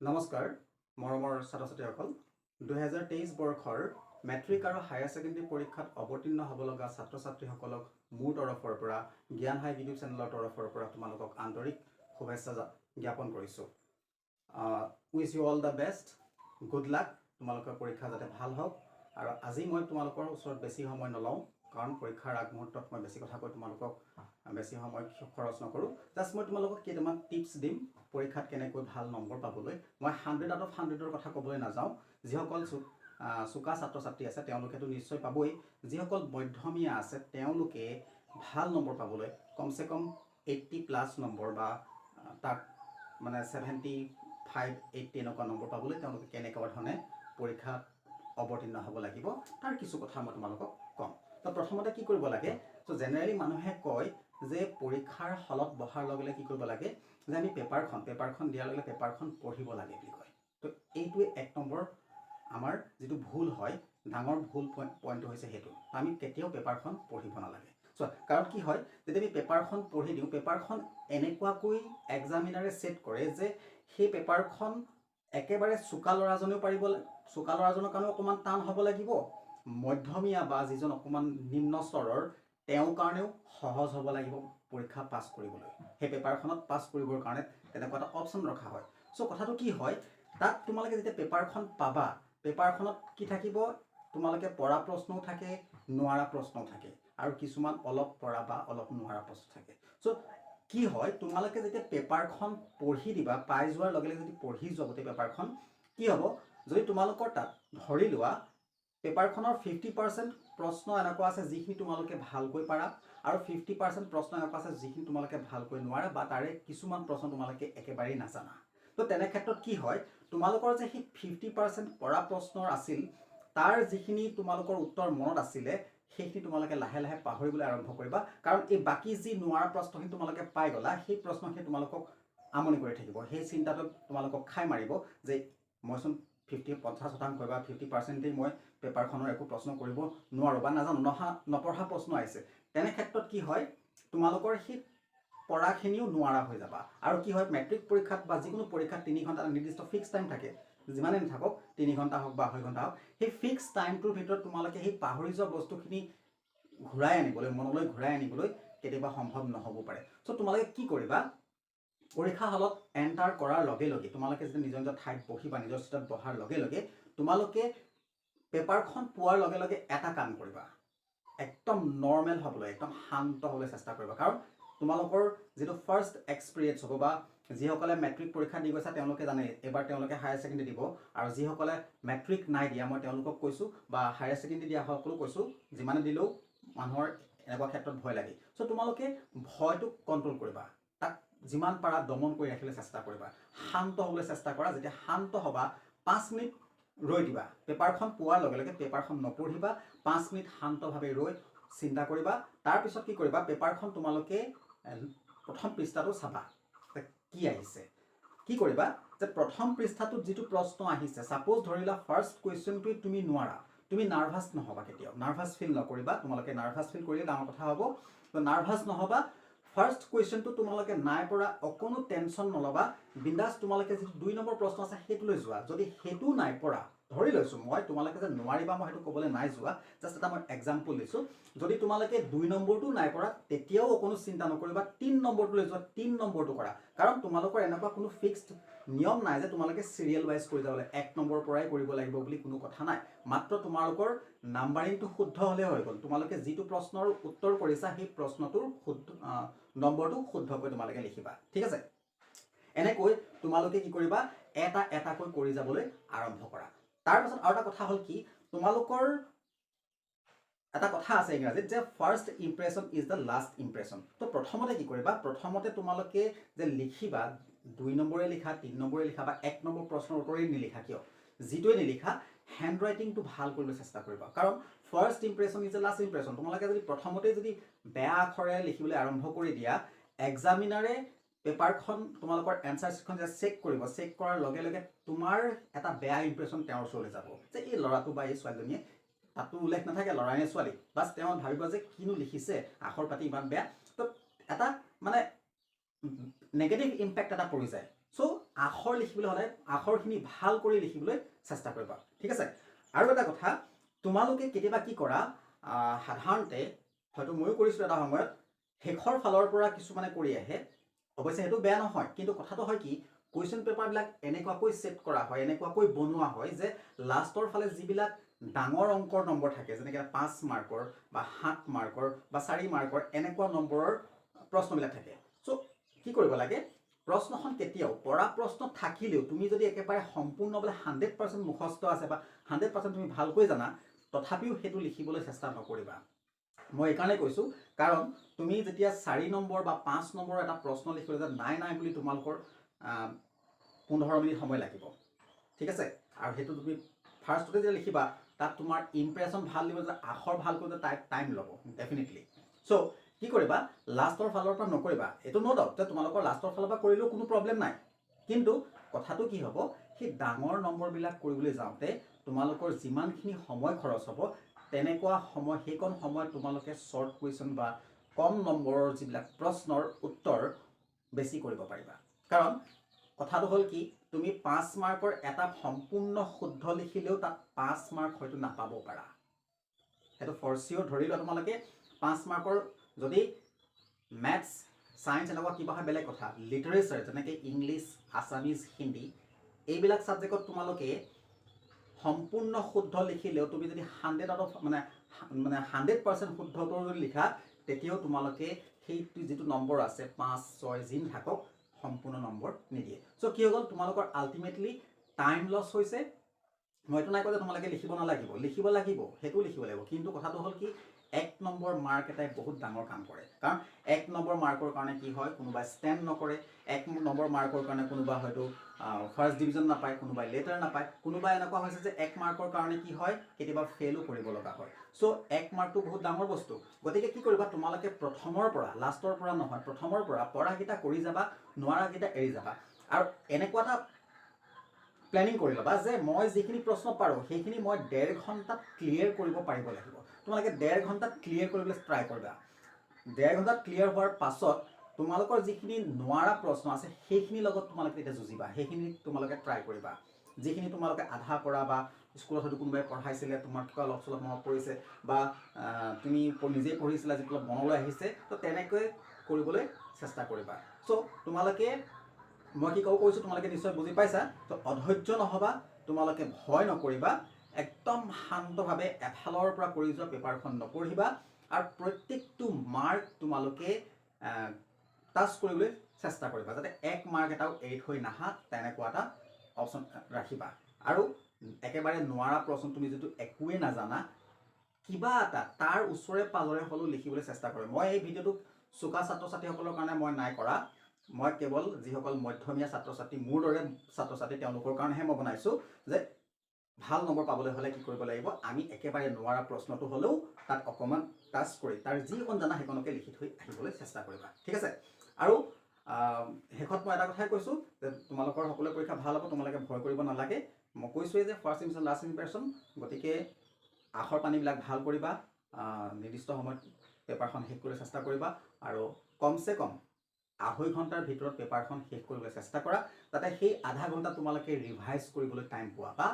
নমস্কাৰ মৰমৰ ছাত্ৰ-ছাত্ৰীসকল 2023 বৰ্ষৰ মেট্ৰিক আৰু হায়াৰ ছেকেণ্ডাৰী পৰীক্ষাত অৱতীৰ্ণ হ'ব লগা ছাত্ৰ-ছাত্ৰীসকলক মোৰ তৰফৰ পৰা জ্ঞান হাইভ ইউটিউব চেনেলৰ তৰফৰ পৰা তোমালোকক আন্তৰিক শুভেচ্ছা জ্ঞাপন কৰিছোঁ। Wish you all the best, good luck. তোমালোকৰ পৰীক্ষা যাতে ভাল হওক। আৰু আজি মই তোমালোকৰ ওচৰত বেছি সময় নলওঁ, কাৰণ পৰীক্ষাৰ আগমুহূৰ্তত মই বেছি কথা কৈ তোমালোকক বেছি সময় খৰচ নকৰোঁ। জাষ্ট মই তোমালোকক কেইটামান টিপছ দিম পৰীক্ষাত কেনেকৈ ভাল নম্বৰ পাবলৈ। মই 100 out of 100ৰ কথা ক'বলৈ নাযাওঁ। যিসকল চোকা ছাত্ৰ ছাত্ৰী আছে তেওঁলোকেতো নিশ্চয় পাবই। যিসকল মধ্যমীয়া আছে তেওঁলোকে ভাল নম্বৰ পাবলৈ কমচে কম 80+ নম্বৰ বা তাক মানে 75, 80 এনেকুৱা নম্বৰ পাবলৈ তেওঁলোকে কেনেকুৱা ধৰণে পৰীক্ষাত অৱতীৰ্ণ হ'ব লাগিব তাৰ কিছু কথা মই তোমালোকক ক'ম। তো প্ৰথমতে কি কৰিব লাগে, তো জেনেৰেলি মানুহে কয় যে পৰীক্ষাৰ হলত বহাৰ লগে লগে কি কৰিব লাগে যে আমি পেপাৰখন দিয়াৰ লগে লগে পেপাৰখন পঢ়িব লাগে বুলি কয়। তো এইটোৱে 1 নম্বৰ আমাৰ যিটো ভুল হয়, ডাঙৰ ভুল পইণ্ট হৈছে সেইটো। আমি কেতিয়াও পেপাৰখন পঢ়িব নালাগে। কাৰণ কি হয়, যেতিয়া আমি পেপাৰখন পঢ়ি দিওঁ, পেপাৰখন এনেকুৱাকৈ এক্সামিনাৰে ছেট কৰে যে সেই পেপাৰখন একেবাৰে চোকা ল'ৰাজনেও পাৰিব, চোকা ল'ৰাজনৰ কাৰণেও অকণমান টান হ'ব লাগিব, মধ্যমীয়া বা যিজন অকণমান নিম্ন স্তৰৰ তেওঁৰ কাৰণেও সহজ হ'ব লাগিব পৰীক্ষা পাছ কৰিবলৈ। সেই পেপাৰখনত পাছ কৰিবৰ কাৰণে তেনেকুৱা এটা অপশ্যন ৰখা হয়। কথাটো কি হয়, তাত তোমালোকে যেতিয়া পেপাৰখন পাবা, পেপাৰখনত কি থাকিব, তোমালোকে পৰা প্ৰশ্নও থাকে, নোৱাৰা প্ৰশ্নও থাকে, আৰু কিছুমান অলপ পৰা বা অলপ নোৱাৰা প্ৰশ্ন থাকে। কি হয়, তোমালোকে যেতিয়া পেপাৰখন পঢ়ি দিবা, পাই যোৱাৰ লগে লগে যদি পঢ়ি যোৱা গোটেই পেপাৰখন, কি হ'ব, যদি তোমালোকৰ তাত ধৰি লোৱা পেপাৰখনৰ 50% প্ৰশ্ন এনেকুৱা আছে যিখিনি তোমালোকে ভালকৈ পাৰা, আৰু 50% প্ৰশ্ন এনেকুৱা আছে যিখিনি তোমালোকে ভালকৈ নোৱাৰা, বা তাৰে কিছুমান প্ৰশ্ন তোমালোকে একেবাৰেই নাজানা। তো তেনে ক্ষেত্ৰত কি হয়, তোমালোকৰ যে সেই 50% পৰা প্ৰশ্নৰ আছিল, তাৰ যিখিনি তোমালোকৰ উত্তৰ মনত আছিলে সেইখিনি তোমালোকে লাহে লাহে পাহৰিবলৈ আৰম্ভ কৰিবা। কাৰণ এই বাকী যি নোৱাৰা প্ৰশ্নখিনি তোমালোকে পাই গ'লা, সেই প্ৰশ্নখিনি তোমালোকক আমনি কৰি থাকিব। সেই চিন্তাটো তোমালোকক খাই মাৰিব যে মইচোন 50% বা 50%ই মই পেপাৰখনৰ একো প্ৰশ্ন কৰিব নোৱাৰোঁ বা নাজানো, নপঢ়া প্ৰশ্ন আহিছে। তেনে ক্ষেত্ৰত কি হয়, তোমালোকৰ সেই পঢ়াখিনিও নোৱাৰা হৈ যাবা। আৰু কি হয়, মেট্ৰিক পৰীক্ষাত বা যিকোনো পৰীক্ষাত 3 ঘণ্টা নিৰ্দিষ্ট ফিক্স টাইম থাকে, যিমানে নাথাকক 3 ঘণ্টা হওক বা 2.5 ঘণ্টা হওক, সেই ফিক্স টাইমটোৰ ভিতৰত তোমালোকে সেই পাহৰি যোৱা বস্তুখিনি ঘূৰাই আনিবলৈ, মনলৈ ঘূৰাই আনিবলৈ কেতিয়াবা সম্ভৱ নহ'ব পাৰে। তোমালোকে কি কৰিবা, পৰীক্ষা হলত এণ্টাৰ কৰাৰ লগে লগে তোমালোকে যেতিয়া নিজৰ নিজৰ ঠাইত বহিবা, নিজৰ ছিটত বহাৰ লগে লগে তোমালোকে পেপাৰখন পোৱাৰ লগে লগে এটা কাম কৰিবা, একদম নৰ্মেল হ'বলৈ, একদম শান্ত হ'বলৈ চেষ্টা কৰিবা। কাৰণ তোমালোকৰ যিটো ফাৰ্ষ্ট এক্সপিৰিয়েঞ্চ হ'ব, বা যিসকলে মেট্ৰিক পৰীক্ষা দি গৈছা তেওঁলোকে জানে এবাৰ তেওঁলোকে হায়াৰ ছেকেণ্ডেৰী দিব, আৰু যিসকলে মেট্ৰিক নাই দিয়া মই তেওঁলোকক কৈছোঁ, বা হায়াৰ ছেকেণ্ডেৰী দিয়া সকলো কৈছোঁ, যিমানে দিলেও মানুহৰ এনেকুৱা ক্ষেত্ৰত ভয় লাগে। তোমালোকে ভয়টো কণ্ট্ৰল কৰিবা, তাক যিমান পাৰা দমন কৰি ৰাখিবলৈ চেষ্টা কৰিবা, শান্ত হ'বলৈ চেষ্টা কৰা। যেতিয়া শান্ত হ'বা, 5 মিনিট ৰৈ দিবা। পেপাৰখন পোৱাৰ লগে লগে পেপাৰখন নপঢ়িবা, 5 মিনিট শান্তভাৱে ৰৈ চিন্তা কৰিবা। তাৰপিছত কি কৰিবা, পেপাৰখন তোমালোকে প্ৰথম পৃষ্ঠাটো চাবা কি আহিছে। কি কৰিবা যে প্ৰথম পৃষ্ঠাটোত যিটো প্ৰশ্ন আহিছে, ছাপ'জ ধৰিলা ফাৰ্ষ্ট কুৱেশ্যনটোৱে তুমি নোৱাৰা, তুমি নাৰ্ভাছ নহ'বা, কেতিয়াও নাৰ্ভাছ ফিল নকৰিবা। তোমালোকে নাৰ্ভাছ ফিল কৰিলে ডাঙৰ কথা হ'ব। তো নাৰ্ভাছ নহ'বা। ফাৰ্ষ্ট কুৱেশ্যনটো তোমালোকে নাই পৰা, অকণো টেনশ্যন নল'বা, বিন্দাছ তোমালোকে যিটো 2 নম্বৰ প্ৰশ্ন আছে সেইটোলৈ যোৱা। যদি সেইটো নাই পৰা, ধৰি লৈছোঁ মই, তোমালোকে যে নোৱাৰিবা মই সেইটো ক'বলৈ নাই যোৱা, জাষ্ট এটা মই এক্সাম্পল দিছোঁ। যদি তোমালোকে 2 নম্বৰটো নাই পৰা, তেতিয়াও অকণো চিন্তা নকৰিবা, 3 নম্বৰটোলৈ যোৱা, 3 নম্বৰটো কৰা। কাৰণ তোমালোকৰ এনেকুৱা কোনো ফিক্সড নিয়ম নাই যে তোমালোকে চিৰিয়েল ৱাইজ কৰি যাব লাগে, 1 নম্বৰৰ পৰাই কৰিব লাগিব বুলি কোনো কথা নাই। মাত্ৰ তোমালোকৰ নাম্বাৰিংটো শুদ্ধ হ'লে হৈ গ'ল। তোমালোকে যিটো প্ৰশ্নৰ উত্তৰ কৰিছা সেই প্ৰশ্নটোৰ নম্বৰটো শুদ্ধকৈ তোমালোকে লিখিবা, ঠিক আছে। এনেকৈ তোমালোকে কি কৰিবা, এটা এটাকৈ কৰি যাবলৈ আৰম্ভ কৰা। তাৰপাছত আৰু এটা কথা হ'ল কি, তোমালোকৰ এটা কথা আছে ইংৰাজীত যে first impression is the last impression. তো প্ৰথমতে কি কৰিবা, প্ৰথমতে তোমালোকে যে লিখিবা, 2 নম্বৰে লিখা, 3 নম্বৰে লিখা, বা 1 নম্বৰ প্ৰশ্নৰ উত্তৰেই নিলিখা কিয়, যিটোৱে নিলিখা, হেণ্ড ৰাইটিংটো ভাল কৰিবলৈ চেষ্টা কৰিবা। কাৰণ first impression is the last impression. তোমালোকে যদি প্ৰথমতে যদি বেয়া আখৰে লিখিবলৈ আৰম্ভ কৰি দিয়া, এক্সামিনাৰে পেপাৰখন তোমালোকৰ এনচাৰ শ্বীটখন যে চেক কৰিব, চেক কৰাৰ লগে লগে তোমাৰ এটা বেয়া ইম্প্ৰেশ্যন তেওঁৰ ওচৰলৈ যাব যে এই ল'ৰাটো বা এই ছোৱালীজনীয়ে, তাতো উল্লেখ নাথাকে ল'ৰাই নে ছোৱালী, বাছ তেওঁ ভাবিব যে কিনো লিখিছে, আখৰ পাতি ইমান বেয়া। তো এটা মানে নেগেটিভ ইম্পেক্ট এটা পৰি যায়। আখৰ লিখিবলৈ হ'লে আখৰখিনি ভাল কৰি লিখিবলৈ চেষ্টা কৰিবা ঠিক আছে আৰু এটা কথা তোমালোকে কেতিয়াবা কি কৰা সাধাৰণতে হয়তো ময়ো কৰিছিলোঁ এটা সময়ত শেষৰ ফালৰ পৰা কিছুমানে কৰি আহে অৱশ্যে সেইটো বেয়া নহয় কিন্তু কথাটো হয় কি কুৱেশ্যন পেপাৰবিলাক এনেকুৱাকৈ ছেট কৰা হয় এনেকুৱাকৈ বনোৱা হয় যে লাষ্টৰ ফালে যিবিলাক ডাঙৰ অংকৰ নম্বৰ থাকে যেনেকৈ 5 মাৰ্কৰ বা 7 মাৰ্কৰ বা 4 মাৰ্কৰ এনেকুৱা নম্বৰৰ প্ৰশ্নবিলাক থাকে চ' কি কৰিব লাগে প্ৰশ্নখন কেতিয়াও পৰা প্ৰশ্ন থাকিলেও তুমি যদি একেবাৰে সম্পূৰ্ণ বোলে 100% মুখস্থ আছে বা 100% তুমি ভালকৈ জানা তথাপিও সেইটো লিখিবলৈ চেষ্টা নকৰিবা মই এইকাৰণে কৈছোঁ কাৰণ তুমি যেতিয়া 4 নম্বৰ বা 5 নম্বৰৰ এটা প্ৰশ্ন লিখিবলৈ যে নাই বুলি তোমালোকৰ 15 মিনিট সময় লাগিব ঠিক আছে আৰু সেইটো তুমি ফাৰ্ষ্টতে যে লিখিবা তাত তোমাৰ ইমপ্ৰেশ্যন ভাল দিব যে আখৰ ভাল কৰোঁতে টাইম ল'ব ডেফিনেটলি চ' কি কৰিবা লাষ্টৰ ফালৰ পৰা নকৰিবা এইটো ন ডাউট যে তোমালোকৰ লাষ্টৰ ফালৰ পৰা কৰিলেও কোনো প্ৰব্লেম নাই কিন্তু কথাটো কি হ'ব সেই ডাঙৰ নম্বৰবিলাক কৰিবলৈ যাওঁতে তোমালোকৰ যিমানখিনি সময় খৰচ হ'ব তেনেকুৱা সময় সেইকণ সময়ত তোমালোকে শ্বৰ্ট কুৱেশ্যন বা কম নম্বৰৰ যিবিলাক প্ৰশ্নৰ উত্তৰ বেছি কৰিব পাৰিবা কাৰণ কথাটো হ'ল কি তুমি 5 মাৰ্কৰ এটা সম্পূৰ্ণ শুদ্ধ লিখিলেও তাত 5 মাৰ্ক হয়তো নাপাব পাৰা সেইটো ফৰ চিয়ৰ ধৰি লোৱা তোমালোকে 5 মাৰ্কৰ যদি মেথছ সায়েন্স এনেকুৱা কিবা হয় বেলেগ কথা লিটাৰেচাৰ যেনেকৈ ইংলিছ আছামিজ হিন্দী এইবিলাক ছাবজেক্টত তোমালোকে সম্পূৰ্ণ শুদ্ধ লিখিলেও তুমি যদি 100 আউট অফ মানে 100% শুদ্ধ উত্তৰ যদি লিখা তেতিয়াও তোমালোকে সেইটো যিটো নম্বৰ আছে 5 6 যি থাকক সম্পূৰ্ণ নম্বৰ নিদিয়ে চ' কি হৈ গ'ল তোমালোকৰ আল্টিমেটলি টাইম লছ হৈছে মইতো নাই কোৱা যে তোমালোকে লিখিব লাগিব সেইটো লিখিব লাগিব কিন্তু কথাটো হ'ল কি 1 নম্বৰ মাৰ্ক এটাই বহুত ডাঙৰ কাম কৰে কাৰণ 1 নম্বৰ মাৰ্কৰ কাৰণে কি হয় কোনোবাই ষ্টেণ্ড নকৰে 1 নম্বৰ মাৰ্কৰ কাৰণে কোনোবা হয়তো ফাৰ্ষ্ট ডিভিজন নাপায় কোনোবাই লেটাৰ নাপায় কোনোবাই এনেকুৱা হৈছে যে 1 মাৰ্কৰ কাৰণে কি হয় কেতিয়াবা ফেইলো কৰিব লগা হয় চ' 1 মাৰ্কটো বহুত ডাঙৰ বস্তু গতিকে কি কৰিবা তোমালোকে প্ৰথমৰ পৰা লাষ্টৰ পৰা নহয় প্ৰথমৰ পৰা পঢ়াকেইটা কৰি যাবা নোৱাৰাকেইটা এৰি যাবা আৰু এনেকুৱা এটা প্লেনিং কৰি ল'বা যে মই যিখিনি প্ৰশ্ন পাৰোঁ সেইখিনি মই 1.5 ঘণ্টাত ক্লিয়াৰ কৰিব পাৰিব লাগিব তোমালোকে 1.5 ঘণ্টাত ক্লিয়াৰ কৰিবলৈ ট্ৰাই কৰিবা 1.5 ঘণ্টাত ক্লিয়াৰ হোৱাৰ পাছত তোমালোকৰ যিখিনি নোৱাৰা প্ৰশ্ন আছে সেইখিনিৰ লগত তোমালোকে এতিয়া যুঁজিবা সেইখিনি তোমালোকে ট্ৰাই কৰিবা যিখিনি তোমালোকে আধা পৰা বা স্কুলত হয়তো কোনোবাই পঢ়াইছিলে তোমাৰ কিবা অলপ চলপ মনত পৰিছে বা তুমি নিজেই পঢ়িছিলা যিটো অলপ মনলৈ আহিছে তো তেনেকৈ কৰিবলৈ চেষ্টা কৰিবা চ' তোমালোকে মই কি কৈছোঁ তোমালোকে নিশ্চয় বুজি পাইছা তো অধৈৰ্য নহবা তোমালোকে ভয় নকৰিবা একদম শান্তভাৱে এফালৰ পৰা কৰি যোৱা পেপাৰখন নপঢ়িবা আৰু প্ৰত্যেকটো মাৰ্ক তোমালোকে টাচ কৰিবলৈ চেষ্টা কৰিবা যাতে 1 মাৰ্ক এটাও এৰি থৈ নাহা তেনেকুৱা এটা অপশ্যন ৰাখিবা আৰু একেবাৰে নোৱাৰা প্ৰশ্ন তুমি যিটো একোৱে নাজানা কিবা এটা তাৰ ওচৰে পাজৰে হ'লেও লিখিবলৈ চেষ্টা কৰে মই এই ভিডিঅ'টো চোকা ছাত্ৰ ছাত্ৰীসকলৰ কাৰণে মই নাই কৰা মই কেৱল যিসকল মধ্যমীয়া ছাত্ৰ ছাত্ৰী মোৰ দৰে ছাত্ৰ ছাত্ৰী তেওঁলোকৰ কাৰণেহে মই বনাইছোঁ যে ভাল নম্বৰ পাবলৈ হ'লে কি কৰিব লাগিব আমি একেবাৰে নোৱাৰা প্ৰশ্নটো হ'লেও তাত অকণমান টাচ কৰি তাৰ যিকণ জানা সেইকণকে লিখি থৈ আহিবলৈ চেষ্টা কৰিবা ঠিক আছে আৰু শেষত মই এটা কথাই কৈছোঁ যে তোমালোকৰ সকলো পৰীক্ষা ভাল হ'ব তোমালোকে ভয় কৰিব নালাগে মই কৈছোঁৱেই যে ফাৰ্ষ্ট ইম্প্ৰেশ্যন লাষ্ট ইম্প্ৰেশ্যন গতিকে আখৰ পানীবিলাক ভাল কৰিবা নিৰ্দিষ্ট সময়ত পেপাৰখন শেষ কৰিবলৈ চেষ্টা কৰিবা আৰু কমচে কম 2.5 ঘণ্টাৰ ভিতৰত পেপাৰখন শেষ কৰিবলৈ চেষ্টা কৰা যাতে সেই আধা ঘণ্টা তোমালোকে ৰিভাইজ কৰিবলৈ টাইম পোৱা বা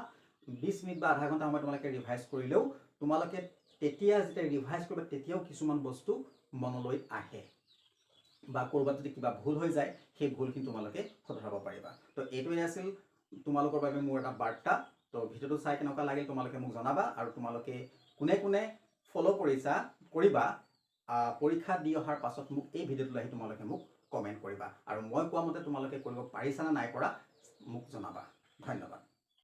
20 মিনিট বা আধা ঘণ্টা সময় তোমালোকে ৰিভাইজ কৰিলেও তোমালোকে তেতিয়া যেতিয়া ৰিভাইজ কৰিবা তেতিয়াও কিছুমান বস্তু মনলৈ আহে বা ক'ৰবাত যদি কিবা ভুল হৈ যায় সেই ভুলখিনি তোমালোকে শুধৰাব পাৰিবা তো এইটোৱে আছিল তোমালোকৰ বাবে মোৰ এটা বাৰ্তা তো ভিডিঅ'টো চাই কেনেকুৱা লাগিল তোমালোকে মোক জনাবা আৰু তোমালোকে কোনে কোনে ফ'ল' কৰিবা পৰীক্ষা দি অহাৰ পাছত মোক এই ভিডিঅ'টো আহি তোমালোকে মোক কমেণ্ট কৰিবা আৰু মই কোৱা মতে তোমালোকে কৰিব পাৰিছা নে নাই পৰা মোক জনাবা ধন্যবাদ